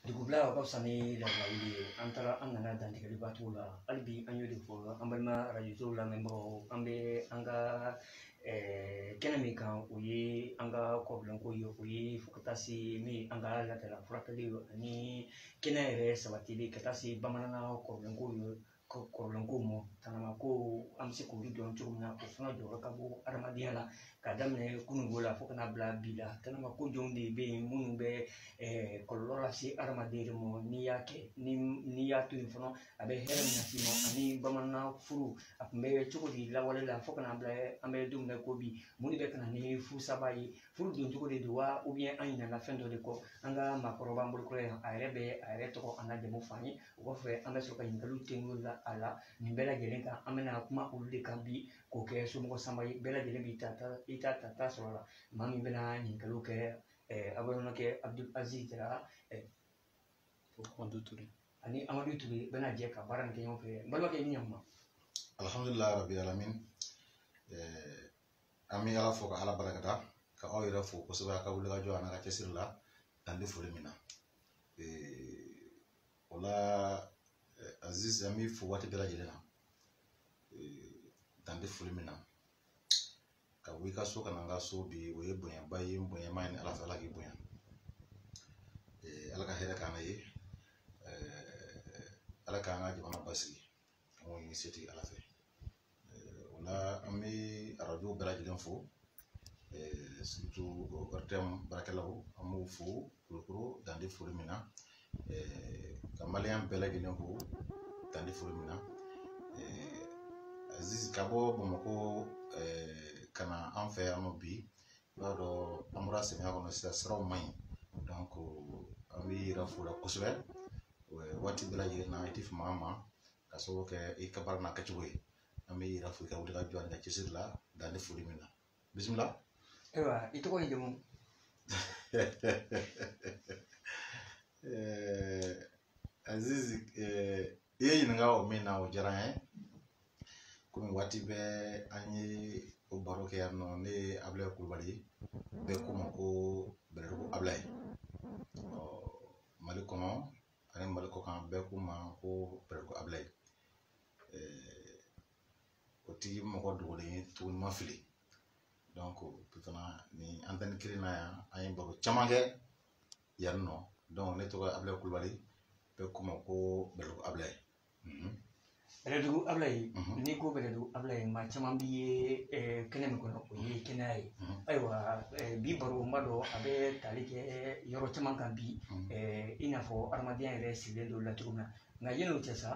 Dugubla ka sani la wuli an taara an nana dantigɛli baatu la hali bi an y'o de fɔ an balima arajo lamɛnbagaw an bɛ an ka kɛnɛ min kan o ye an ka kɔrɔlenko ye o ye fo ka taa se min an ka ladala furakɛli ani kɛnɛ yɛrɛ sabatili ka taa se bamanankan kɔrɔlenko ma tanamako an bɛ se k'olu dɔn cogo min na o fana jɔyɔrɔ ka bon adamadenya la ka daminɛ kununko la fo ka n'a bila bi la tanamako jɔnw de bɛ yen minnu bɛ kɔlɔlɔ lase adamaden de ma n'i y'a kɛ n'i y'a to yen fana a bɛ hɛrɛ min lase ma ani bamanan furu a tun bɛ cogo di lawale la fo ka n'a bila an bɛ don min na ko bi mun de bɛ ka na ni furu saba ye furu don cogo de don wa an ɲinɛna fɛn dɔ de kɔ an ka maakɔrɔba an bolokɔrɔ yan a yɛrɛ tɔgɔ an n'a jamu f'an ye o kɔfɛ an bɛ sɔrɔ ka ɲininkaliw tɛnku a la nin bɛɛ lajɛlen kan an bɛna kuma olu de kan bi k'o kɛ somɔgɔ sanba ye bɛɛ lajɛlen b'i ta sɔrɔ a la maa min bɛna ɲininkaliw kɛ a balimakɛ Abdul Aziz Jara ani Amadu Ture bɛna jɛ ka baara nin kɛ ɲɔgɔn fɛ n balimakɛ i ni ɲankuma. Alhamdulilahi rabbil alamin an bɛ Ala fo ka Ala barikada ka aw yɛrɛ fo kosɛbɛ a ka wulikajɔ a n'a ka cɛsiri la dan tɛ foli min na o la Aziz an b'i fo waati bɛɛ lajɛlen na dan tɛ foli min na ka wuli ka so ka na n ka so bi o ye bonyaba ye bonyama ye ni Ala fɛ Ala k'i bonya Ala ka hɛrɛ k'an na ye Ala k'an ka jamana basigi an k'o ɲini setigi Ala fɛ o la an bɛ arajo bɛɛ lajɛlen fo surtout RTM baarakɛlaw an b'u fo kulukoro dan tɛ foli min na ka maliyɛn bɛɛ lajɛlen fo dan tɛ foli min na Aziz ka bɔ Bamakɔ ka na an fɛ yan nɔ bi i b'a dɔn an bɔra samiya kɔnɔ sisan siraw man ɲi donc an bɛ yɛrɛ fo la kosɛbɛ waati bɛɛ lajɛlen na i tɛ fama an ma ka sababu kɛ i ka baara n'a kɛcogo ye an bɛ yɛrɛ fo i ka wuli ka jɔ ani ka cɛsiri la dan tɛ foli min na bisimila. Ayiwa i tɔgɔ ye jamu. Aziz i ye ɲininka o min na o diyara n ye komi waati bɛɛ an ye o baro kɛ yan nɔ ne ye Ablaye Kulubali bɛɛ ko ma ko Bɛlɛdugu Ablaye Mali kɔnɔ ani Mali kɔkan bɛɛ ko ma ko Bɛlɛdugu Ablaye o tigi mɔgɔ dogolen ye tuguni ma fili donc fana ni antenne kelen na yan an ye baro caman kɛ yan nɔ donc ne tɔgɔ ye Ablaye Kulubali bɛɛ ko ma ko Bɛlɛdugu Ablaye. Bɛlɛdugu Ablaye n'i ko Bɛlɛdugu Ablaye maa caman b'i ye kɛnɛ min kɔnɔ o ye kɛnɛya ye ayiwa bi baro n b'a dɔn a bɛ tali kɛ yɔrɔ caman kan bi i n'a fɔ adamadenya yɛrɛ sigilen don la cogo min na nka yan'o cɛ sa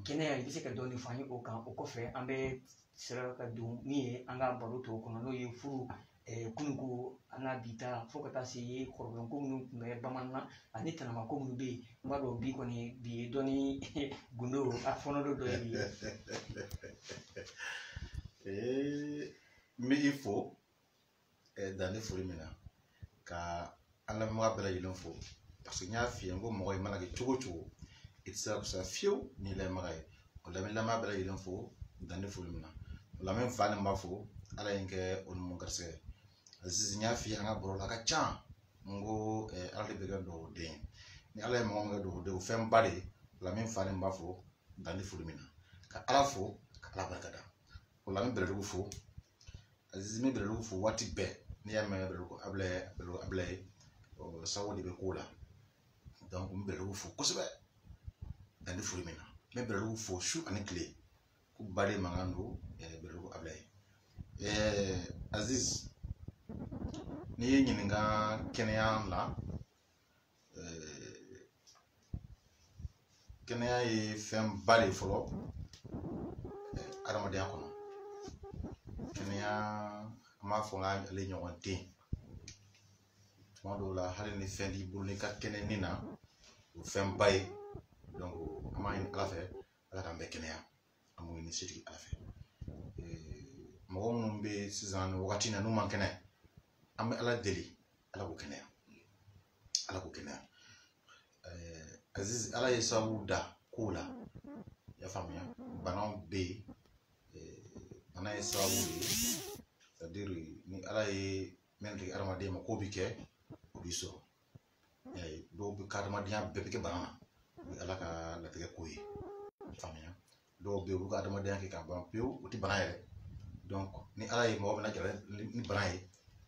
kɛnɛya i bɛ se ka dɔɔni f'an ye o kan o kɔfɛ an bɛ sera ka don min ye an ka baro tɔw kɔnɔ n'o ye furu kununko an n'a bi ta fo ka taa se kɔrɔlenko minnu tun bɛ bamanan ani tanamako minnu bɛ yen n b'a dɔn bi kɔni bi ye dɔɔni gundo a fɔnɔdo dɔ ye bi ye. N bɛ i fo dan tɛ foli min na ka an lamɛnbaga bɛɛ lajɛlen fo parce que n y'a f'i ye n ko mɔgɔ i mana kɛ cogo o cogo i tɛ se ka fisaya fiyewu n'i lamɛnbaga ye o lamɛnbaga bɛɛ lajɛlen fo dan tɛ foli min na o la n bɛ n fa ni n ba fo Ala ye n kɛ o ni mun garisɛgɛ Aziz n y'a f'i ye an ka baro la a ka ca n ko Ala de bɛ kɛ dugawuden ye ni Ala ye mɔgɔ min kɛ dugawuden o fɛn ba de ye o la n bɛ n fa ni n ba fo dan tɛ foli min na ka Ala fo ka Ala barikada o la n bɛ Bɛlɛdugu fo Aziz n bɛ Bɛlɛdugu fo waati bɛɛ n'i y'a mɛn Bɛlɛdugu Ablaye sago de bɛ k'o la donc n bɛ Bɛlɛdugu fo kosɛbɛ dan tɛ foli min na n bɛ Bɛlɛdugu fo su ani tile ko ba de mankan don Bɛlɛdugu Ablaye Aziz n'i ye ɲininka kɛnɛya la kɛnɛya ye fɛn ba de fɔlɔ adamadenya kɔnɔ kɛnɛya an b'a fɔ k'ale ɲɔgɔn den tuma dɔw la hali ni fɛn t'i bolo n'i ka kɛnɛ nin na o fɛn ba ye donc an b'a ɲini Ala fɛ Ala k'an bɛɛ kɛnɛya an b'o ɲini setigi Ala fɛ mɔgɔ minnu bɛ sisan nin wagati na n'u man kɛnɛ an bɛ Ala deli Ala k'o kɛnɛya Ala k'o kɛnɛya Aziz Ala ye sababu da kow la i y'a faamuya banaw bɛ yen bana ye sababu de ye c'est à dire ni Ala ye min tigɛ adamaden ma k'o bi kɛ o b'i sɔrɔ dɔw bɛ adamadenya bɛɛ bɛ kɛ bana na o ye ala ka latigɛ ko ye faamuya dɔw bɛ yen olu ka adamadenya kɛ ka ban pewu o tɛ bana yɛrɛ donc ni ala ye mɔgɔ min lajara ni bana ye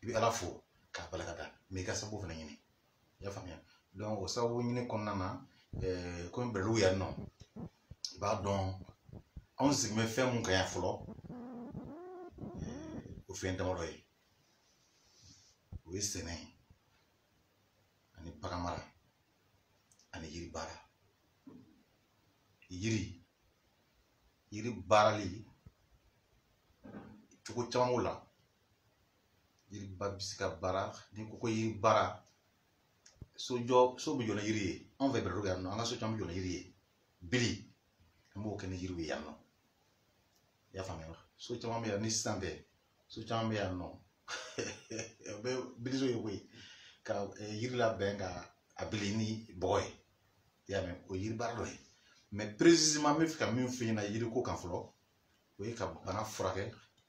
i bɛ ala fo k'a barikada mais i ka sababu fana ɲini i y'a faamuya donc o sababu ɲini kɔnɔna na komi bɛrɛliw yan nɔ i b'a dɔn anw sigi bɛ fɛn mun kan yan fɔlɔ o fɛn damadɔ ye o ye sɛnɛ ani bagan mara ani yiri baara yiri baarali cogo caman b'o la yiri ba bɛ se ka baara ni ko yiri baara so bɛ jɔ ni yiri ye anw fɛ bɛrɛliw yan nɔ an ka so caman bɛ jɔ ni yiri ye bili an b'o kɛ ni yiriw ye yan nɔ i y'a faamuya so caman bɛ yan ni sisan tɛ so caman bɛ yan nɔ o bɛ biliso ye koyi ka yiri labɛn ka a bili ni bɔgɔ ye i y'a mɛn o ye yiri baara dɔ ye mais précisément n bɛ fɛ ka min f'i ɲɛna yiri ko kan fɔlɔ o ye ka bana furakɛ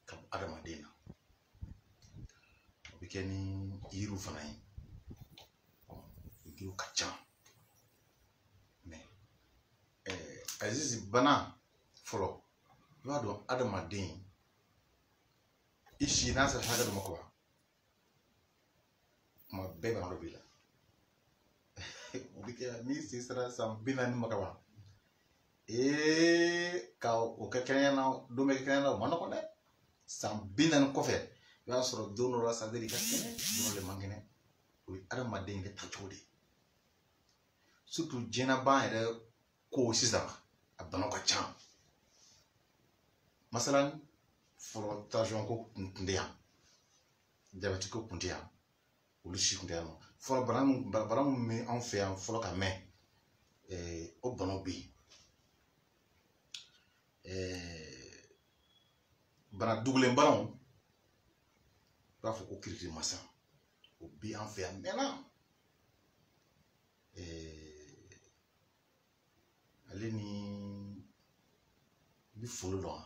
ka bɔ adamaden na o bɛ kɛ ni yiriw fana ye yiriw ka ca mais Azizi bana fɔlɔ i b'a dɔn adamaden i si n'a sera hakɛ dɔ ma kɔrɔ kuma bɛɛ bana dɔ b'i la o bɛ kɛ n'i si sera san 40 ma kaban ka o kɛ kɛnɛya na don bɛ kɛ kɛnɛya na o ma nɔgɔn dɛ san 40 kɔfɛ i b'a sɔrɔ don dɔ la sa de ka kɛnɛ don dɔ de man kɛnɛ o ye adamaden yɛrɛ tacogo de ye surtout diɲɛlabana yɛrɛ ko sisan a banaw ka ca masalan fɔlɔ tension ko kun tɛ yan jabɛti ko kun tɛ yan olu si kun tɛ yan nɔ fɔlɔ bana mun bɛ anw fɛ yan fɔlɔ ka mɛn o banaw bɛ yen bana dugulen banaw i b'a fɔ ko kirikirimasiyɛn o bi an fɛ yan mɛnna ale ni i bɛ foro dɔn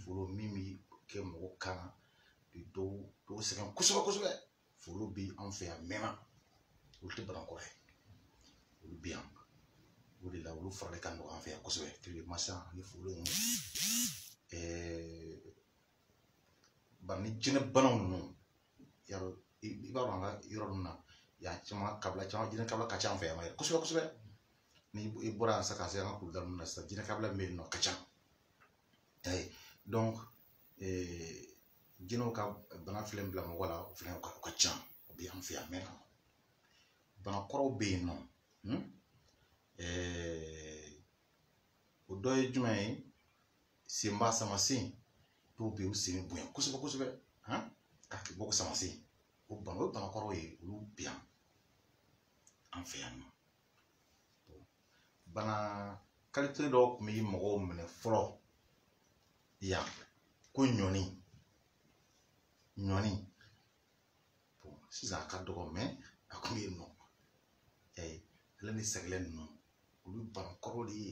foro min bɛ kɛ mɔgɔ kan na bi dɔw sɛgɛn kosɛbɛ kosɛbɛ foro bi an fɛ yan mɛnna olu tɛ bana kɔrɔ ye olu bɛ yan o de la olu farali ka nɔgɔ an fɛ yan kosɛbɛ kirikirimasiyɛn ani foro ninnu bari ni jinɛ banaw ninnu yarɔ i b'a dɔn an ka yɔrɔ ninnu na yan caman kabila caman jinɛ kabila ka ca an fɛ yan yɛrɛ kosɛbɛ kosɛbɛ ni i bɔra yan sisan ka se an ka kuludala ninnu na sisan jinɛ kabila min bɛ yen nɔ ka ca donc jinɛw ka bana filɛ bila mɔgɔ la o fana ka ca o bɛ an fɛ yan mɛnna bana kɔrɔw bɛ yen nɔ o dɔ ye jumɛn ye senba samasen dɔw bɛ yen u sen bonya kosɛbɛ kosɛbɛ k'a kɛ bɔ ko samasen o ye bana kɔrɔw ye olu bɛ yan an fɛ yan nɔ bana qualité dɔw tun bɛ mɔgɔw minɛ fɔlɔ yan ko ɲɔni sisan a ka dɔgɔ mɛ a tun bɛ yen nɔ ale ni sɛgɛlɛ ninnu olu bana kɔrɔw de ye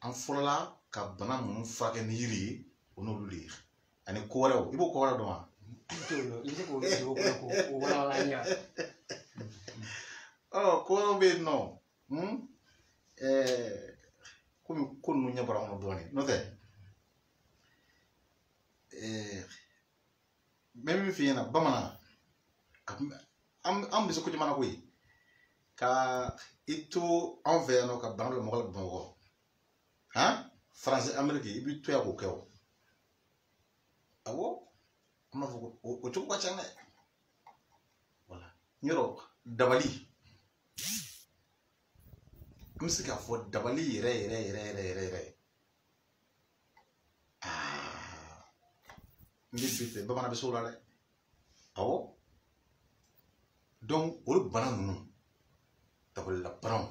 an fɔlɔla ka bana ninnu furakɛ ni yiri ye o n'olu de ye ani ko wɛrɛw i b'o ko wɛrɛ dɔn wa? I bɛ se k'o wala an ɲa ko wɛrɛw bɛ yen nɔ komi ko ninnu ɲɛ bɔra an kɔnɔ dɔɔnin n'o tɛ n bɛ min f'i ɲɛna bamanan an bɛ se ko caman na koyi ka i to anw fɛ yan nɔ ka bana bila mɔgɔ la Bamakɔ Faransi Ameriki i b'i to yan k'o kɛ o awɔ an b'a fɔ ko o cogo ka ca dɛ wala yɔrɔ dabali an bɛ se k'a fɔ dabali yɛrɛ n bɛ bi fɛ bamanan bɛ se o la dɛ awɔ donc olu bana ninnu dabalila banaw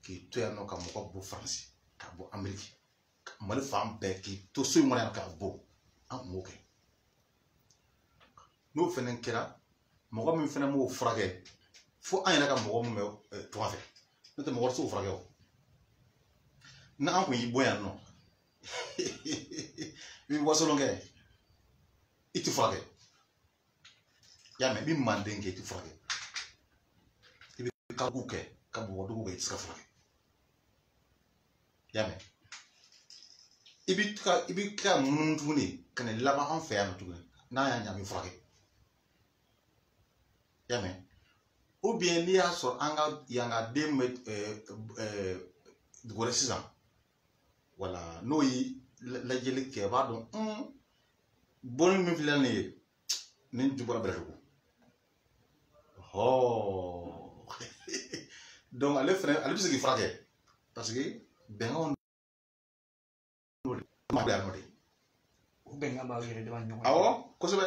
k'i to yan nɔ ka mɔgɔ bɔ Faransi ka bɔ Ameriki Mali fan bɛɛ k'i to so in kɔnɔ yan k'a bɔ an tun b'o kɛ n'o fana kɛra mɔgɔ min fana m'o furakɛ fo an yɛrɛ ka mɔgɔ min bɛ tunga fɛ n'o tɛ mɔgɔ tɛ se k'o furakɛ o n'an kun y'i bɔ yan nɔ i bɛ wasolon kɛ i tɛ furakɛ i y'a mɛn i bɛ manden kɛ i tɛ furakɛ kariku kɛ ka bɔgɔdugu kɛ i tɛ se ka furakɛ i y'a mɛn i bɛ ka munumunu tuguni ka na laban an fɛ yan nɔ tuguni n'a y'a ɲagami furakɛ i y'a mɛn ou bien n'i y'a sɔrɔ an ka yan ka den bɛ dugu wɛrɛ sisan wala n'o ye lajɛli kɛ i b'a dɔn bɔnni min filɛ nin ye nin ju bɔra bɛrɛ donc ale bɛ se k'i furakɛ parce que bɛnkanw ma bɛ yan nɔ de o bɛnkan b'aw yɛrɛ dama ɲɔgɔn awɔ kosɛbɛ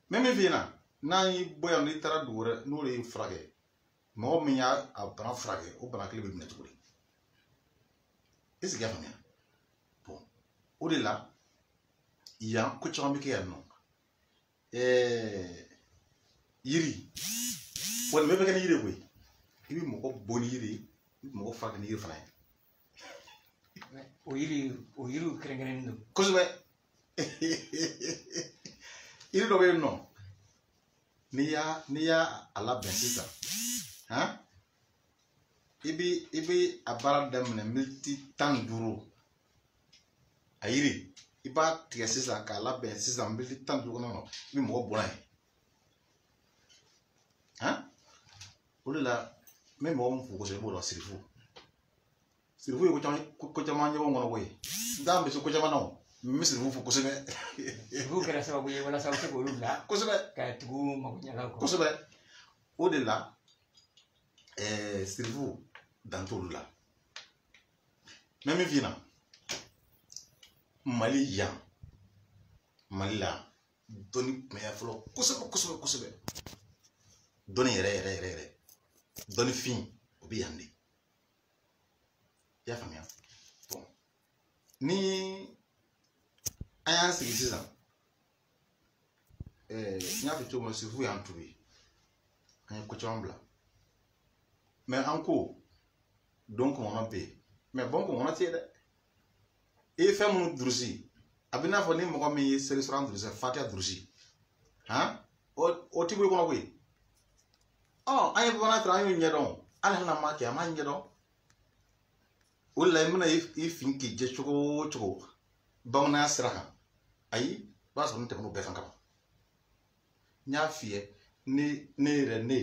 mɛ min f'i ɲɛna n'an y'i bɔ yan n'i taara dugu wɛrɛ n'o de y'i furakɛ mɔgɔ min y'a bana furakɛ o bana kelen bɛ minɛ cogo di est ce que i y'a faamuya bon o de la yan ko caman bɛ kɛ yan nɔ yiri wali bɛɛ bɛ kɛ ni yiri koyi i bɛ mɔgɔ bɔ ni yiri i bɛ mɔgɔ furakɛ ni yiri fana ye o yiriw kɛrɛnkɛrɛnnen don kosɛbɛ yiri dɔ bɛ yen nɔ n'i y'a labɛn sisan i bɛ a baara daminɛ miniti 15 a yiri i b'a tigɛ sisan k'a labɛn sisan miniti 15 kɔnɔ i bɛ mɔgɔ bɔra yen o de la n bɛ mɔgɔ min fo kosɛbɛ i b'o dɔn sirifu ye ko caman ɲɔgɔn kɔnɔ koyi n t'a bɛ se ko caman na o n bɛ sirifu fo kosɛbɛ sirifu kɛra sababu ye walasa aw bɛ se k'olu bila kosɛbɛ ka tugu mago ɲɛlaw kɔ kosɛbɛ o de la sirifu dan t'olu la n bɛ min f'i ɲɛna Mali la dɔnni tun bɛ fɔlɔ kosɛbɛ dɔnni yɛrɛ dɔnni fin o bɛ yan de i y'a faamuya bon ni an y'an sigi sisan n y'a fɔ cogo min na sirifu y'an tugu an ye ko caman bila mɛ an ko don kɔngɔnɔ bɛ yen mɛ bɔn kɔngɔnɔ tɛ yen dɛ i ye fɛn minnu durusi a bɛ n'a fɔ ni mɔgɔ min ye seli sɔrɔ an durusi fatiya durusi o tɛ bɔ i kɔnɔ koyi an ye bamanan fɛ an y'o ɲɛdɔn hali hali n'an m'a kɛ an m'a ɲɛdɔn o de la i mana i fin k'i jɛ cogo o cogo bamananya sira kan ayi i b'a sɔrɔ ne tɛmɛn'o bɛɛ kan ka ban n y'a f'i ye ne yɛrɛ ni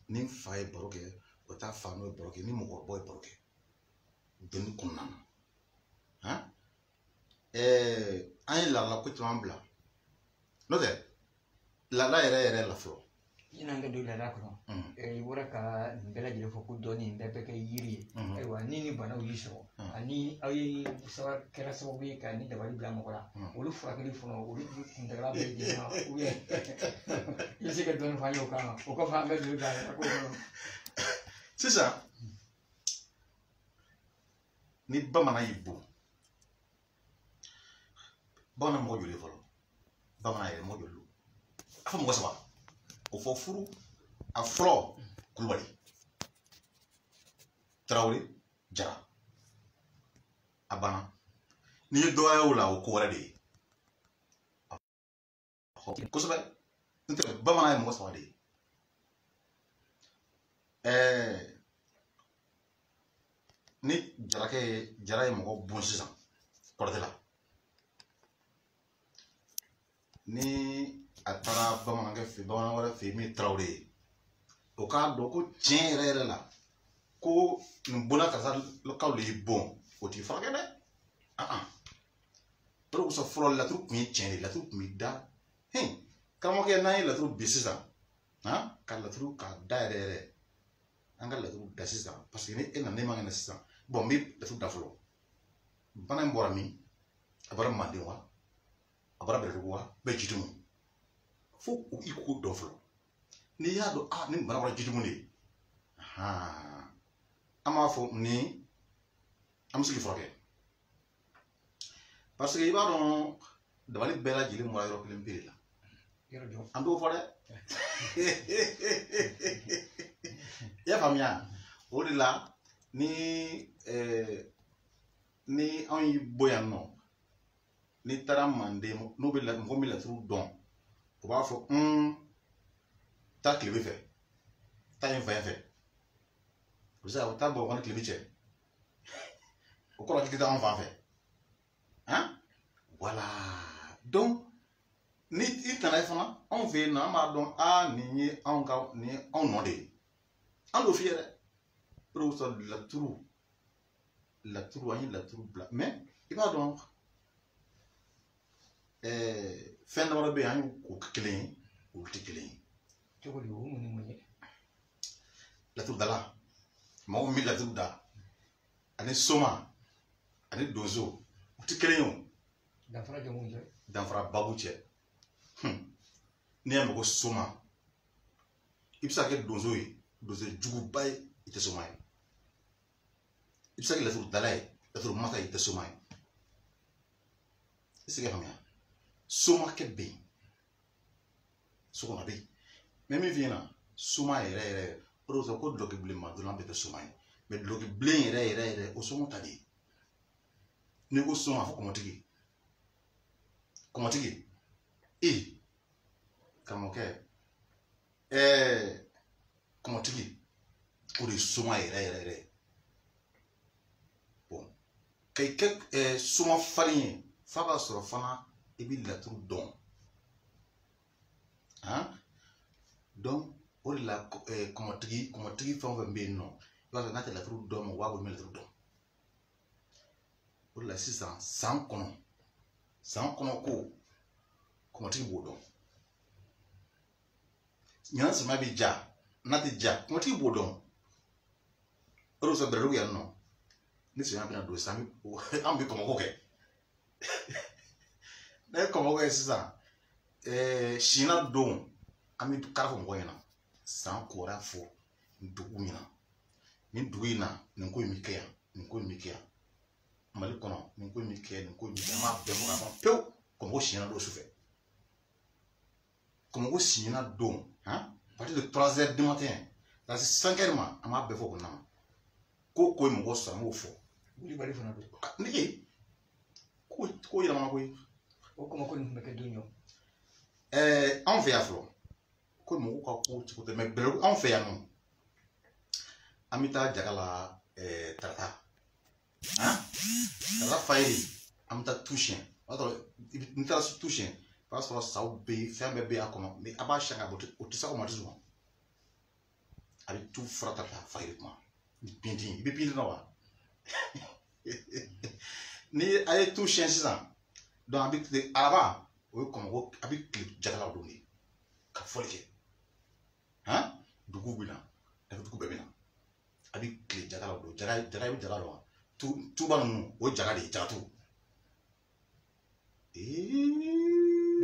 n fa ye baro kɛ o t'a fa n'o ye baro kɛ ni mɔgɔkɔrɔbaw ye baro kɛ dɔnni kɔnɔna na an ye laadala ko caman bila n'o tɛ laada yɛrɛ la fɔlɔ yan'an ka don laada kɔnɔ i bɔra ka nin bɛɛ lajɛlen fɔ ko dɔnni nin bɛɛ bɛ kɛ yiri ye ayiwa ni banaw y'i sɔrɔ ani aw ye kɛra sababu ye ka ni dabali bila mɔgɔ la olu furakɛli fɔlɔ olu kuntagala bɛ jɛn na i bɛ se ka dɔnni f'an ye o kan o kɔfɛ an bɛ don laada ko kɔnɔ sisan ni bamanan y'i bon bamanan mɔgɔ joli fɔlɔ bamanan yɛrɛ mɔgɔ joli a fɔ mɔgɔ saba o fɔ furu a fɔlɔ Kulubali Tarawele Jara a banna n'i ye dɔgɔya o la o ko wɛrɛ de ye kosɛbɛ n tɛ bamanan ye mɔgɔ saba de ye ni Jara ye mɔgɔ bon sisan kɔrɔtɛ la ni a taara bamanan wɛrɛ fɛ yen min ye Tarawele ye o k'a dɔn ko tiɲɛ yɛrɛ la ko nin bɔnna karisa kaw de y'i bon o t'i furakɛ dɛ o de kosɔn fɔlɔ laturu tun ye tiɲɛ de laturu tun bɛ da karamɔgɔkɛ n'an ye laturu bi sisan ka laturu k'a da yɛrɛ an ka laturu da sisan parce que ni e nana ne man kɛnɛ sisan bon n bɛ laturu da fɔlɔ bana in bɔra min a bɔra Manden wa a bɔra Bɛlɛdugu wa bɛɛ Jitumu fo i ko dɔn fɔlɔ n'i y'a dɔn ni bana bɔra Jitumu de ye an b'a fɔ ni an bɛ se k'i furakɛ parce que i b'a dɔn dabali bɛɛ lajɛlen bɔra yɔrɔ kelen pewu la an t'o fɔ dɛ i y'a faamuya o de la ni anw y'i bɔ yan nɔ n'i taara Manden n'u bɛ mɔgɔ min laturu dɔn o b'a fɔ taa tilebin fɛ ta yin fa fait vous avez autant bon que le biche au quoi que on va faire hein voilà donc ni itana fana on fait na ma don a ni on ka ni on no de on do fier pour ça la trou bla mais il va donc fin de be an ko clean ou clean to ko yo mun la trou dala ma o mi la trou da ani soma ani dozo ou clean dan fara de mun dan fara babu che ni am ko soma ibsa ke dozo yi dozo jugu bay ite soma yi ibsa ke la trou dala yi la trou mata ite soma yi isi ke famia soma ke be soma be même viena soma ere pro so ko bloquer blema do lambe soma yi mais bloquer blin ere o soma tadi ni ko soma fo comment tigi e comment que comment tigi pour les soma ere bon kay soma farin fa ba soro fana e bi laturu don hein donc o la comment tigi fa be non ba na ta laturu don mo wa bo me laturu don o la 600 100 kono ko comment tigi bo don nyana sama bi ja na ti ja comment tigi bo don o so bere ya no ni se ya bi na do sami am bi ko ke na ko mo c'est ça china don ami karafo mo yana san kora fo ndugu mina min duina nin ko mi kya mali kono nin ko mi kya ma be mo ba pew ko mo china do souffre ko mo china don hein à partir de 3h du matin là c'est 5h ma ama be fo ko na ko mo so mo fo wuli bari fana do ni ko ira ma ko o ko ko ni ke dunyo on fait afro ko mo ko ko te me bere on fait anu amita jagala tata hein la fairi amita toucher autre nita toucher parce que ça ou be faire be akono mais aba shanga botu o tisa ko matizo abi tout frata la fairi ma pinti bi pinti no wa ni ay toucher ça donc abi aba o ko mo abi clip jagala do ni ka folike hein dugu bina da dugu bebina abi clip jagala do jagala do tu ba nu o jagala de jatu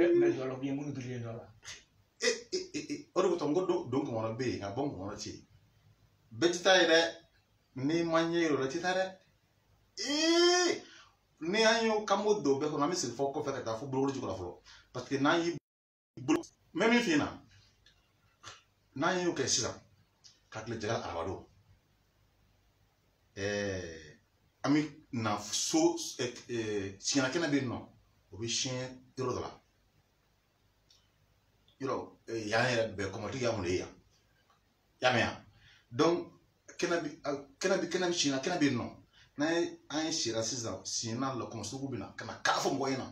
mais do lo bien mun bi no la o do to ngodo donc mo na be nga bon mo na ti betita ire ni manye ro tita re ni anyo kamodo be ko na mi se fo ko fe ta fo bro ko la fo parce que na yi même fina na yi ke sisa ka le jagal arado ami na so sina kena be no o bi chien yoro dala yoro ya ne be ko mo ti ya mo le ya me donc kena bi china kena be no na an shira sisa sina lo ko so gubina kana ka fo mo yina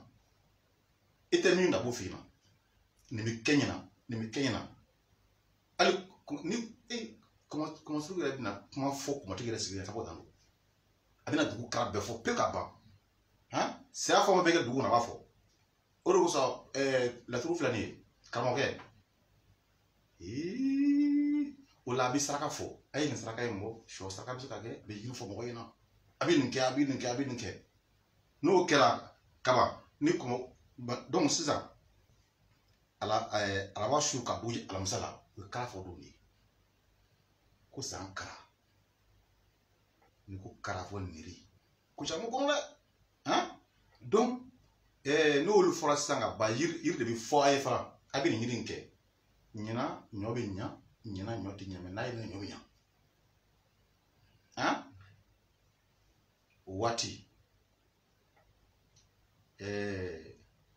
ite mi na bo fina ni mi kenyina ali ni comment so gele na kuma fo kuma tigere sigire ta bodan abina dugu ka be fo pe ka ba hein c'est a fo mo be ke dugu na ba fo o do so la turu flani kamo ke o la bi saraka fo ay ni saraka yimo sho saraka bi ka ke be yin fo mo yina abin ke no kera kaba ni ko donc c'est ça ala wa shu ka buji ala musala ka fo do ni ko sankara ni ko kara fo niri ko jamu ko la hein donc no lu fora sanga ba yir de bi fo ay fara abin ni nke nyina nyobe nyina nyoti nyame na ina nyobe nya hein wati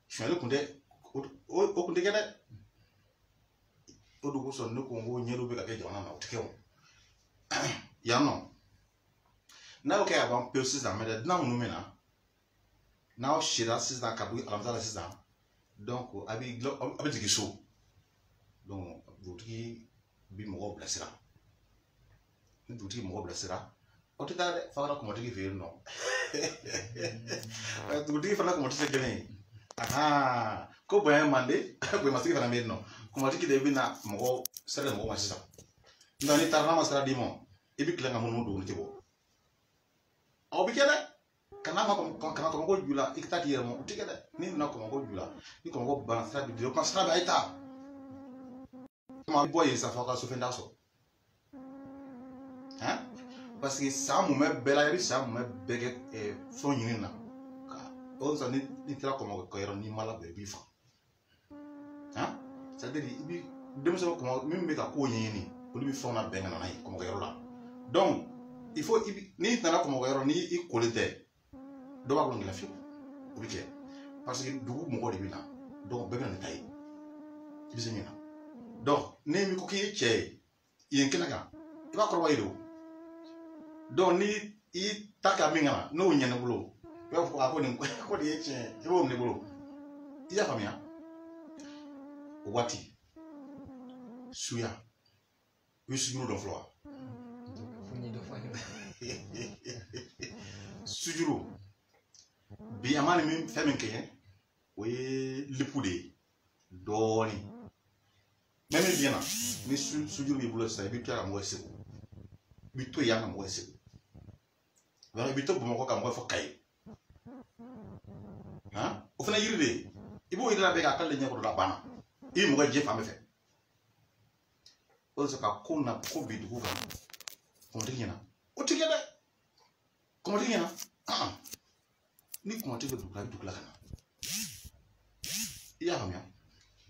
shwele kunde o kunde gede o dugu sɔn ne ko n ko ɲɛdɔ bɛ ka kɛ jamana na o tɛ kɛ o yan nɔ n'a y'o kɛ ka ban pewu sisan mɛ dunan minnu bɛ na n'aw sira sisan ka bɔ alamisa la sisan donc a bɛ jigin so donc dugutigi bi mɔgɔw bilasira ni dugutigi mɔgɔw bilasira o tɛ taa dɛ f'a ka kɔmɔtigi fɛ yen nɔ dugutigi fana kɔmɔtigi tɛ kelen ye ko bonya mande bonyamasigi fana bɛ yen nɔ kɔmɔtigi de bɛ na mɔgɔ sera mɔgɔw ma sisan nka ni taara n'a ma sira d'i ma i bɛ tila ka munumunu duguni tɛ bɔ aw bɛ kɛ dɛ kana kɔmɔko ju la i ka taa k'i yɛrɛ ma o tɛ kɛ dɛ n'i nana kɔmɔko ju la ni kɔmɔko banna sira bɛ di o kuma sira bɛ a ye taa bɔ yen sa fɔ ka sofɛn t'a sɔrɔ parce que san mun bɛ bɛɛ la i bɛ san mun bɛɛ kɛ fɛn ɲini na o sɔrɔ ni taara kɔmɔkɔ yɔrɔ n'i ma labɛn i b'i faga c'est à dire i bi denmisɛnw kɔmɔ min bɛ ka ko ɲɛɲini olu bɛ fɛnw labɛn ka na n'a ye kɔmɔkɔ yɔrɔ la donc il faut n'i nana kɔmɔkɔ yɔrɔ ni i kolen tɛ dɔ b'a kɔnɔ fiyewu o bɛ kɛ parce que dugu mɔgɔ de bɛ na donc bɛɛ bɛ na ni ta ye i bɛ se min na donc ne min ko k'i ye cɛ ye yen kɛnɛ kan i b'a kɔrɔbɔ ye de o donc ni i ta ka min kana n'o ɲɛna bolo i b'a fɔ a ko nin ko de ye tiɲɛ i b'o minɛ bolo i y'a faamuya o waati suya i bɛ sujuru dɔn fɔlɔ wa sujuru bi a ma ni fɛn min kɛ o ye lipu de ye dɔɔni mɛ min biyɛn na ni sujuru b'i bolo sisan i bɛ tila ka mɔgɔ segu i bɛ to yan ka mɔgɔ segu i bɛ to bamakɔ ka mɔgɔ fɔ kayi o fana yiri de ye i b'o yiri labɛn k'a k'ale ɲɛkɔrɔ la banna i ye mɔgɔ jɛ fan bɛɛ fɛ o de ka ko na ko bi dugu kan kɔmɔtigi ɲɛna o tɛ kɛ dɛ kɔmɔtigi ɲɛna ni kɔmɔtigi bɛ dugu la i bɛ dugu la ka na i y'a faamuya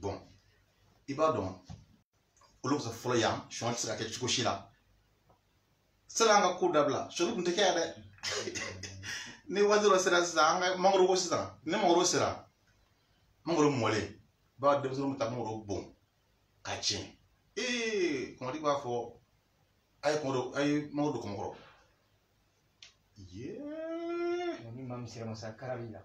bɔn i b'a dɔn olu bɛ fɔlɔ yan sɔn tɛ se ka kɛ cogo si la sani an ka ko dabila sɔli tun tɛ kɛ yan dɛ ni waati dɔ sera sisan an ka mangoro ko sisan ni mangoro sera mangoro mɔlen b'a denmisɛnninw bɛ taa mangoro bon k'a tiɲɛ kɔmɔtigi b'a fɔ a ye mangoro don kɔmɔkɔrɔ ni maa min sera masa kara b'i la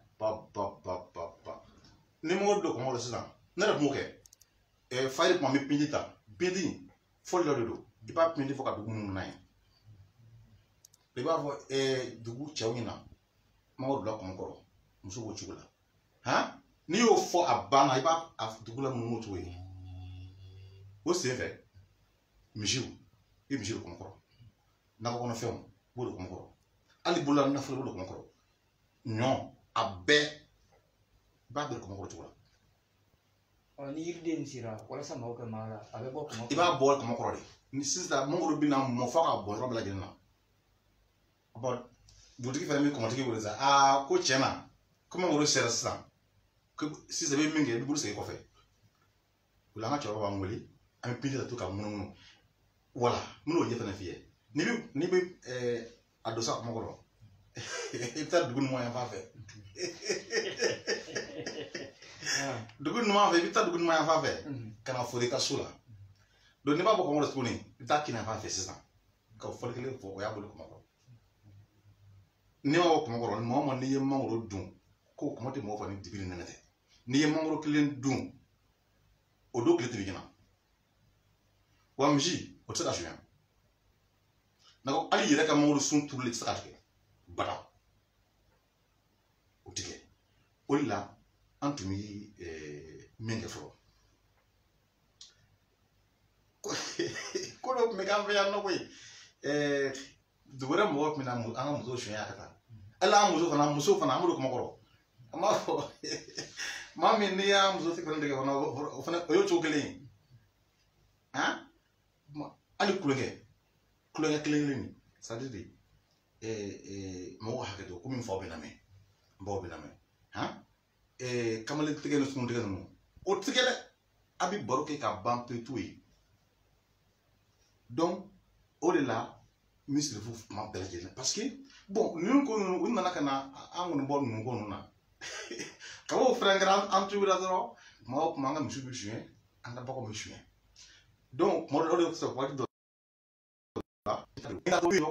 ni mangoro don kɔmɔkɔrɔ sisan ne yɛrɛ tun b'o kɛ fa ye kuma bɛ pindi ta pindi fɔli dɔ de don i b'a pindi fɔ ka dugu minnu na ye i b'a fɔ dugu cɛw ɲɛna mangoro bila kɔmɔkɔrɔ muso b'o cogo la n'i y'o fɔ a banna i b'a dugu la munumunu cogo ye o sen fɛ misiw i ye misi don kɔmɔkɔrɔ nakɔ kɔnɔfɛnw b'o don kɔmɔkɔrɔ hali bolola nafolo b'o don kɔmɔkɔrɔ ɲɔ a bɛɛ i b'a bɛɛ kɔmɔkɔrɔ cogo la ni yiriden sera walasa maaw ka maa la a bɛ bɔ kɔmɔkɔrɔ i b'a bɔ kɔmɔkɔrɔ de ni sisan mangoro bɛ na mɔ fɔ k'a bɔ yɔrɔ bɛɛ lajɛlen na bɔn dugutigi fana bɛ kɔmɔtigi wele sisan ko tiɲɛ na ko mangoro sera sisan sisan i bɛ min kɛ i bɛ bolo segin kɔfɛ o la an ka cɛkɔrɔba b'an wele an bɛ pindi la to ka munumunu wala n bɛn'o ɲɛ fana f'i ye n'i bɛ a don sa kɔmɔkɔrɔ i bɛ taa dugu ɲuman yan fan fɛ dugu ɲuman fɛ i bɛ taa dugu ɲuman yan fan fɛ ka na foli i ka so la donc n'i b'a bɔ kɔmɔkɔrɔ tuguni i bɛ taa kini yan fan fɛ sisan ka fɔli kelen fɔ o y'a bolo kɔmɔkɔrɔ n'i ma bɔ kɔmɔkɔrɔ maa o maa n'i ye mangoro dun ko kɔmɔ tɛ mɔgɔ fɔ ni dibi ni nɛnɛ tɛ n'i ye mangoro kelen dun o don tile tɛ ɲɛna wa misi o tɛ se ka suɲɛ hali yɛrɛ ka mangoro sun turulen tɛ se ka tigɛ bada o tɛ kɛ o de la an tun bɛ min kɛ fɔlɔ ko dɔ tun bɛ k'an fɛ yan nɔ koyi dugu wɛrɛ mɔgɔw tun bɛ na an ka musow suɲɛ ka taa hali an muso fana an b'o kɔmɔkɔrɔ an b'a fɔ maa min n'i y'a muso fana tigɛ fana o fana o ye cogo kelen ye hali kulonkɛ kelen kelen c'est à dire de mɔgɔw hakɛ to komi faw bɛ lamɛn baw bɛ lamɛn kamalen tigɛ ni sunu tigɛ ninnu o tigɛ dɛ a bɛ baro kɛ ka ban pewu to ye donc o de la misiri fo kuma bɛɛ lajɛlen parce que bon ninnu ko ninnu u nana ka na an kɔni bɔ ninnu ko ninnu na kaba o fɛnɛ kɛra an tubira dɔrɔn kuma o kuma an ka misiw bɛ suɲɛ an ka baganw bɛ suɲɛ do so waati dɔ la nka to yen nɔ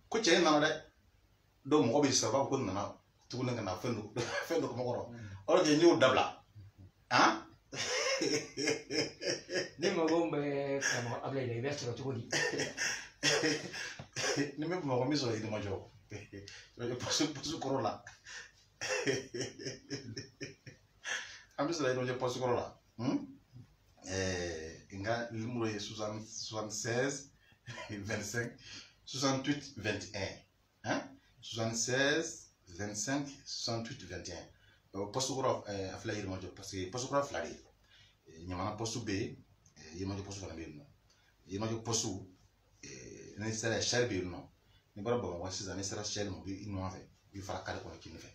ko cɛ in nana dɛ donc mɔgɔ bɛ saba ko nana tuguni ka na fɛn dɔ kɔmɔ kɔrɔ ɔrɔ de n y'o dabila han ne mago bɛ karamɔgɔ Ablaye la i bɛ sɔrɔ cogo di ni bɛ Bamakɔ n bɛ sɔrɔ Yirimajɔ poste kɔrɔ la an bɛ sɔrɔ Yirimajɔ poste kɔrɔ la nka numéro ye 76 25 68 21 hein 76 25 68 21 poste kɔrɔ a filɛ Yirimajɔ parce que poste kɔrɔ fila de ye Ɲamana poste bɛ yen Yirimajɔ poste fana bɛ yen nɔ Yirimajɔ poste ni sera Shell bɛ yen nɔ ni bɔra Bamakɔ sisan ni sera Shell ma u bɛ ɲɔgɔn fɛ u bɛ fara kare kɔnɔ kini fɛ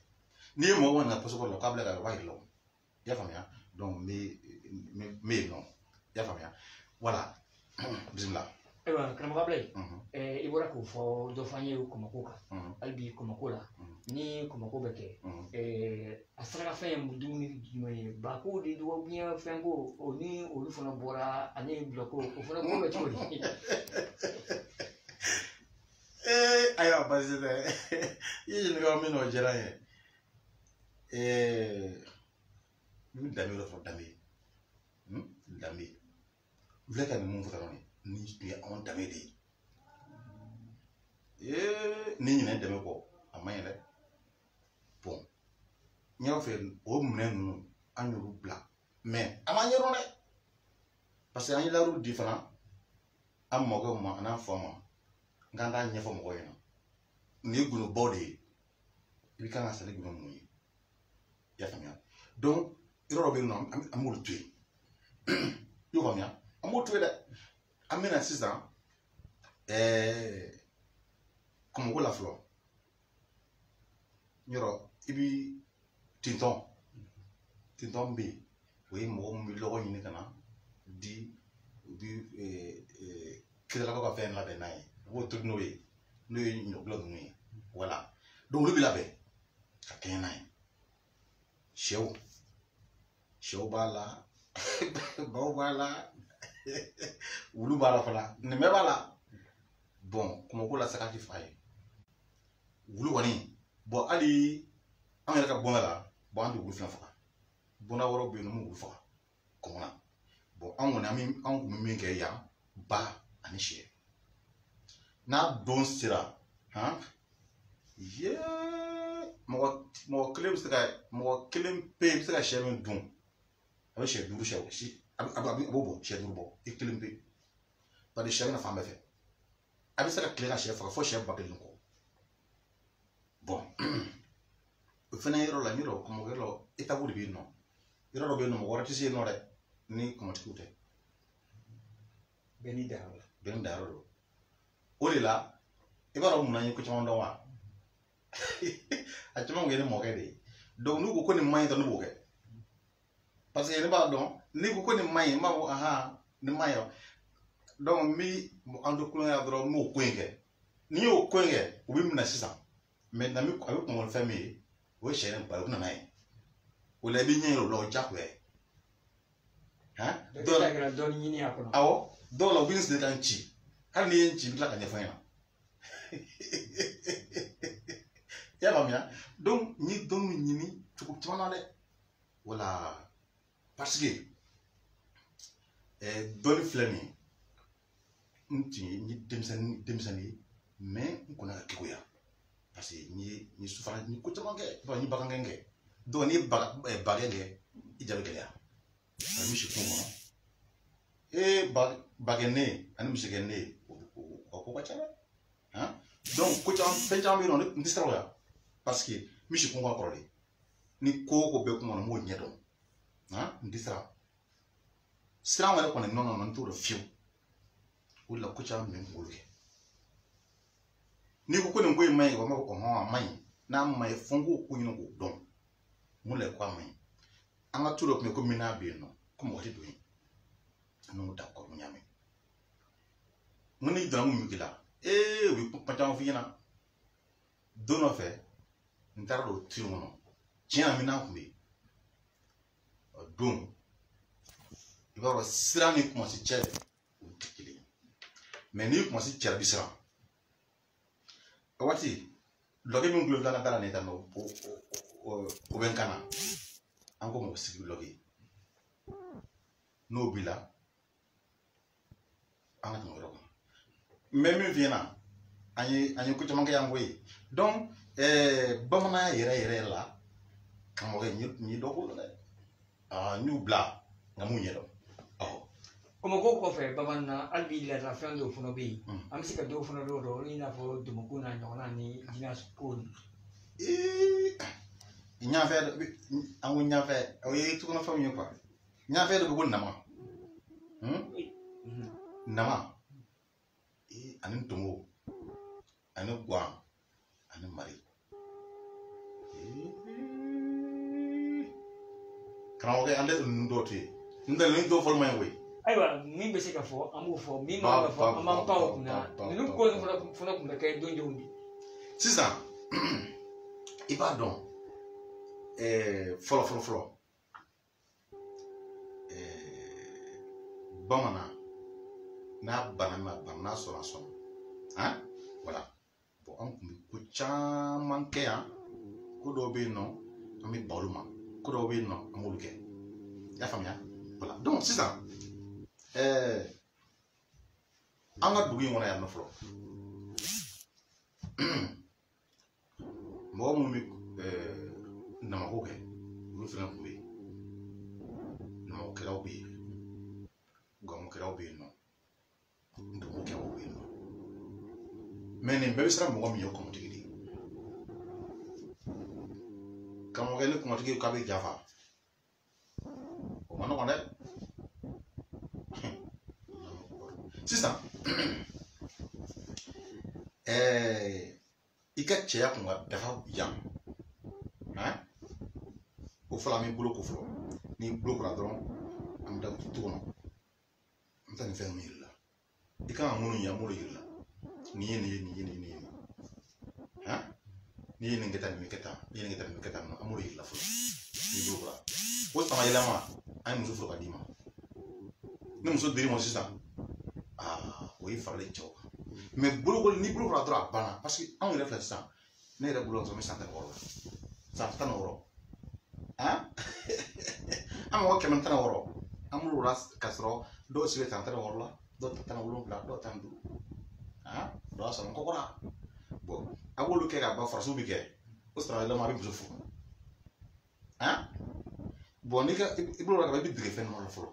n'i ye mɔgɔ na poste kɔrɔ la k'a bila ka b'a yir'i la i y'a faamuya donc n bɛ yen nɔ i y'a faamuya voilà bisimila. Ayiwa karamɔgɔ Ablaye i bɔra k'o fɔ dɔ f'an ye Kɔmɔko kan hali bi Kɔmɔko la ni Kɔmɔko bɛ kɛ a sarakafɛn ye dumuni jumɛn ye bako de don bien fɛn ko o ni olu fana bɔra ani bulɔko o fana ko bɛ cogo di ayiwa basi tɛ i ye ɲininkali min na o diyara n ye n bɛ danbe dɔ fɔ danbe danbe n filɛ ka nin mun fɔ dɔrɔn ni tun ye anw danbe de ye ni ɲinɛ danbe kɔ a man ɲi dɛ bon n y'a fɛ o minɛn ninnu an y'olu bila mais a man ɲɛdɔn dɛ parce que an ye lariw di fana an mɔkɛw ma an'an fa ma n k'an k'a ɲɛfɔ mɔgɔw ɲɛna nin ye gulobaw de ye i bɛ kan ka sɛnɛ jumɛn mun ye i y'a faamuya donc yɔrɔ dɔ bɛ yen nɔ an b'olu to yen i y'o faamuya an b'o to yen dɛ an bɛ na sisan Kɔmɔko la fɔlɔ yɔrɔ i bɛ tintɔn bɛ yen o ye mɔgɔ min bɛ lɔgɔ ɲini ka na di u bɛ kɛlɛlakaw ka fɛn labɛn n'a ye u b'o tobi n'o ye ɲɔgulɔ ninnu ye voilà donc olu bɛ labɛn ka kɛɲɛ n'a ye sɛw b'a la baw b'a la wulu b'a la fana nin bɛɛ b'a la bon Kɔmɔko la saga ti fa ye wulu kɔni bon hali an yɛrɛ ka bɔnda la bon an tɛ wulu fana faga bɔnda wɛrɛw bɛ yen nɔ mun wulu faga kɔngɔ na bon an kɔni an kun bɛ min kɛ yan ba ani sɛ n'a don sera han mɔgɔ kelen pe bɛ se ka sɛ min dun a bɛ sɛ 5 sɛ a b'o bɔ sɛ 5 bɔ i kelen pe bari sɛ bɛ na fan bɛɛ fɛ a bɛ se ka tile ka sɛ faga fo sɛ 1000 kɔ bon o fana yɔrɔ la yɔrɔ Kɔmɔko yɔrɔ étape de bɛ yen nɔ yɔrɔ dɔ bɛ yen nɔ mɔgɔ wɛrɛ tɛ se yen nɔ dɛ ni kɔmɔtigiw tɛ bɛɛ n'i dayɔrɔ la bɛɛ n'i dayɔrɔ don o de la i b'a dɔn mun na n ye ko caman dɔn wa a caman kun ye ne mɔkɛ de ye donc n'u ko ko nin man ɲi dɔrɔn ne b'o kɛ parce que ne b'a dɔn n'i ko ko nin man ɲi n b'a fɔ ahan nin man ɲi donc n bɛ an to kulonkɛ la dɔrɔn n b'o ko in kɛ n'i y'o ko in kɛ u bɛ minɛ sisan maintenant a bɛ kɔn fɛn min ye o ye sɛ bari u bɛ na n'a ye o la i bɛ ɲɛ yɛlɛ o la o diyagoya ye dɔɔni ɲini a kɔnɔ awɔ dɔw la u bɛ n sigi ka n ci hali n'i ye n ci i bɛ tila ka ɲɛfɔ n ɲɛna i y'a faamuya donc n ye dɔnniw ɲini cogo caman na dɛ wala parce que dɔnni filɛ nin ye n tun ye denmisɛnnin ye mais n kɔnna ka keguya parce que n ye sufara n ye ko caman kɛ n ye bagangɛn kɛ donc n'i ye bagɛn kɛ i ja bɛ gɛlɛya a misi kun kɔnɔ bagɛnnen ani misigɛnnen o ko ka ca dɛ donc ko caman fɛn caman bɛ yen nɔ n tɛ siran o la parce que misi kun ka kɔrɔ de ni ko o ko bɛ kun kɔnɔ n b'o ɲɛ dɔn n tɛ siran wɛrɛ kɔni non n t'o dɔn fiyewu o de la ko caman bɛ n kunkolo kɛ n'i ko ko nin ko in man ɲi o b'a fɔ a man ɲi n'a man ɲi fo n k'o ko ɲini k'o dɔn mun la ko a man ɲi an ka tu dɔ tun bɛ ko min n'a bɛ yen nɔ ko mɔgɔ tɛ don yen an n'o da kɔrɔ ɲa mɛn n ko n'i donna mun k'i la u bɛ kuma caman f'i ɲɛna don dɔ fɛ n taara don tu in kɔnɔ tiɲɛ na min n'a kun bɛ yen o don i b'a dɔn sira ni kumasi cɛ o tɛ kelen ye mais n'i commencé cɛ bi siran o waati lɔgɛ min gulo filanan da la ne ta nɔ o bɛ n kana an ko mɔgɔ sigi lɔgɛ n'o b'i la an ka tɛmɛ yɔrɔ kɔnɔ mais min f'i ɲɛna an ye ko caman kɛ yan ko ye donc bamananya yɛrɛ la karamɔgɔ n ye dɔ k'o la dɛ n y'u bila nka mun ɲɛ dɔn o ma ko kɔfɛ bamanan hali bi ladalafɛn dɔw fana bɛ yen an bɛ se ka dɔw fana dɔw dɔn i n'a fɔ domoko n'a ɲɔgɔnna ni jinɛko ɲafɛ an ko ɲafɛ o ye tukɔnɔfɛnw ye quoi ɲafɛ dɔ bɛ ko nama nama ani tomo ani guan ani mari karamɔgɔkɛ an tɛ ninnu dɔw to yen n tɛ ninnu dɔw fɔli man ɲi koyi ayiwa min bɛ se ka fɔ an b'o fɔ min ma ka fɔ an b'an pan o kunna ninnu ko fana tun bɛ kɛ don jɔw de sisan i b'a dɔn fɔlɔ bamanan n'a bana n'a sɔrɔ a sɔnna voilà bon an tun bɛ ko caman kɛ yan ko dɔw bɛ yen nɔ an bɛ ban olu ma ko dɔw bɛ yen nɔ an b'olu kɛ i y'a faamuya voilà donc sisan an ka dugu in kɔnɔ yan nɔ fɔlɔ mɔgɔ minnu bɛ namako kɛ olu fana tun bɛ yen namakokɛlaw bɛ yen gɔnkɛlaw bɛ yen nɔ ndomokɛlaw bɛ yen nɔ mais nin bɛɛ bɛ siran mɔgɔ min ye o kɔmɔtigi de ye karamɔgɔkɛ ni kɔmɔtigi k'a bɛ jafa o ma nɔgɔn dɛ sisan i ka cɛya kun ka dafa yan o fɔlɔ an bɛ bolo ko fɔlɔ n'i bolo kora dɔrɔn an bɛ taa tu kɔnɔ an bɛ taa nin fɛn min yiri la i kan ka minnu ye an b'olu yiri la nin ye nin ye nin ye nin ye n'i ye nin kɛ tan nin bɛ kɛ tan n'i ye nin kɛ tan nin bɛ kɛ tan an b'olu yiri la fɔlɔ n'i bolo kora o sama yɛlɛma an ye muso furu ka d'i ma ni muso dir'i ma sisan o ye faralen cɛw kan mais bolokoli ni bolo kora dɔrɔn a banna parce que anw yɛrɛ filɛ sisan ne yɛrɛ bolo ka sɔrɔ n bɛ san 16 la san 16 an mɔgɔ 116 an bolo la ka sɔrɔ dɔw si bɛ san 16 la dɔw ta 17 dɔw ta 15 dɔw y'a sɔrɔ n kɔkɔra bon a b'olu kɛ ka ban farasiw bɛ kɛ o sara yɛlɛma a bɛ muso furu bon n'i ka i bolo la ka ban i bɛ dege fɛn dɔ la fɔlɔ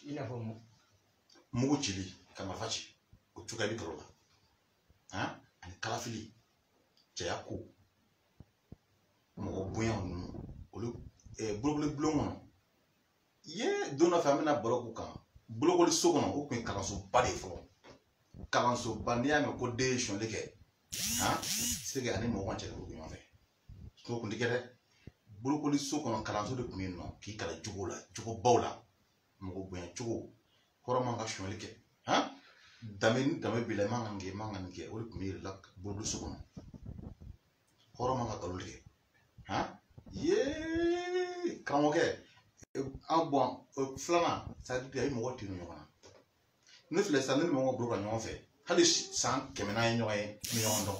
i n'a fɔ mugu cili ka marifa ci o cogoya bɛ kɔrɔ la ani kalafili cɛya ko mɔgɔ bonya ninnu olu bolokoli bulon kɔnɔ don dɔ fɛ an bɛna baro k'u kan bolokoli so kɔnɔ o tun ye kalansoba de ye fɔlɔ kalansoba n'i y'a mɛn ko den ye sonyali kɛ sege ani mɔgɔ man cɛ ka bolokoli ɲɔgɔn fɛ o tun tɛ kɛ dɛ bolokoli so kɔnɔ kalanso de tun bɛ yen nɔ k'i kalan jogo la jogobaw la mɔgɔ bonya cogo hɔrɔn man ka sonyali kɛ danbe ni danbe b'i la i man kan kɛ i man kan nin kɛ o de tun bɛ yir'i la bolokoli so kɔnɔ hɔrɔn man ka nkalon tigɛ karamɔgɔkɛ bɔn filanan c'est à dire a ye mɔgɔ tenu ɲɔgɔn na ne filɛ sisan ne ni mɔgɔ bolo ka ɲɔgɔn fɛ hali san 100 n'an ye ɲɔgɔn ye n bɛ ɲɔgɔn dɔn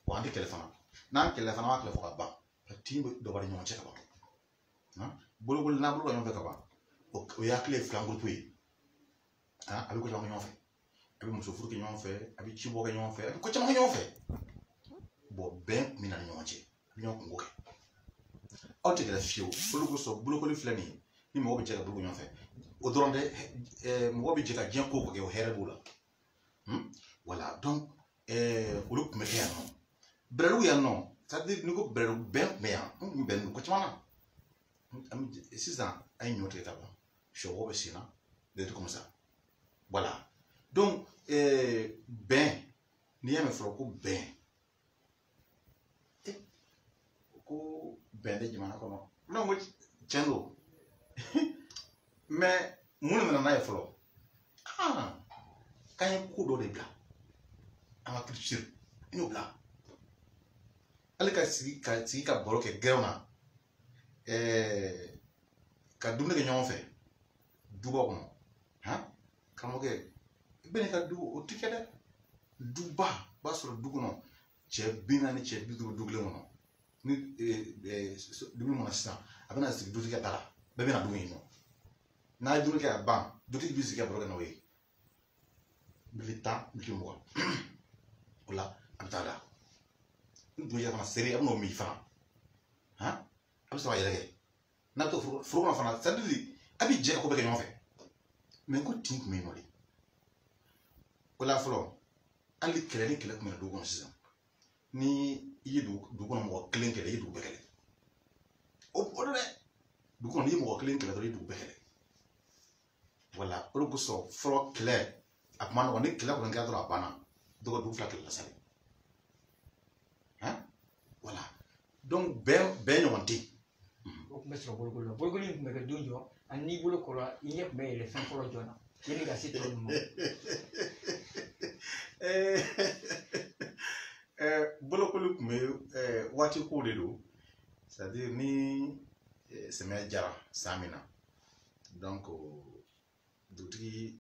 wa an tɛ kɛlɛ fana n'an kɛlɛ fana an b'a kɛlɛ fɔ ka ban ka tin dɔ b'a ni ɲɔgɔn cɛ ka ban bolokoli n'an bolo ka ɲɔgɔn fɛ ka ban o ye hakili ye filan gurupu ye a bɛ ko caman kɛ ɲɔgɔn fɛ a bɛ muso furu kɛ ɲɔgɔn fɛ a bɛ ci bɔ kɛ ɲɔgɔn fɛ a bɛ ko caman kɛ ɲɔgɔn fɛ bon bɛn tun bɛ na ni ɲɔgɔn cɛ a bɛ ɲɔgɔn kungo kɛ aw tɛ kɛlɛ fiyewu olu kosɔn bolokoli filɛ nin ye ni mɔgɔ bɛ jɛ ka boloko ɲɔgɔn fɛ o dɔrɔn tɛ mɔgɔ bɛ jɛ ka diɲɛ ko kɛ o hɛrɛ b'o la voilà donc olu tun bɛ kɛ yan nɔ bɛrɛliw yan nɔ c'est à dire ni ko bɛrɛliw bɛn tun bɛ yan n tun bɛn ko caman na sisan an ye ɲɔ tigɛ ka ban sɔgɔ bɛ sen na des comme ça voilà donc bɛn n'i y'a mɛn fɔlɔ ko bɛn ko bɛn tɛ jamana kɔnɔ ne ko tiɲɛ don mais mun nana n'a ye fɔlɔ k'an ye ko dɔ de bila an ka culture n y'o bila hali ka sigi ka baro kɛ gɛrɛnw na ka dumuni kɛ ɲɔgɔn fɛ duba kɔnɔ karamɔgɔkɛ bene ka du o tike de du ba sɔrɔ du kɔnɔ cɛ 40 ni cɛ 50 du kelen kɔnɔ ni dugu mana sisan a bɛna sigi dutigi da la bɛɛ bɛna dun yen nɔ n'a ye dumuni kɛ a ban dutigi bɛ sigi ka baro kɛ n'o ye militi 10 militi 20 o la a bɛ taa da ni dun yɛrɛ fana seri a bɛ n'o min fana a bɛ sɔrɔ a yɛrɛ kɛ n'a bɛ to foro kɔnɔ fana c'est à dire a bɛ jɛ ka ko bɛɛ kɛ ɲɔgɔn fɛ mais ko tin tun bɛ yen nɔ de o la fɔlɔ hali kɛlɛ ni kɛlɛ tun bɛ na dugu kɔnɔ sisan ni i ye dugu kɔnɔ mɔgɔ kelen kɛlɛ i ye dugu bɛɛ kɛlɛ o don dɛ dugu kɔnɔ n'i ye mɔgɔ kelen kɛlɛ dɔrɔn i ye dugu bɛɛ kɛlɛ wala o de kosɔn fɔlɔ kɛlɛ a kuma nɔgɔn ni kɛlɛ kɔni kɛra dɔrɔn a banna dɔw ka dugu fila kɛlɛ la sa wala donc bɛɛ ɲɔgɔn tɛ yen o tun bɛ sɔrɔ bolokoli la bolokoli in tun bɛ kɛ don jɔ ani n'i bolo kɔrɔ i ɲɛ tun bɛ yɛlɛ fɛn fɔlɔ jɔ la yanni ka se tɔ ninnu ma bolokoli tun bɛ waati ko de don c'est à dire ni samiyɛ jara san min na donc dugutigi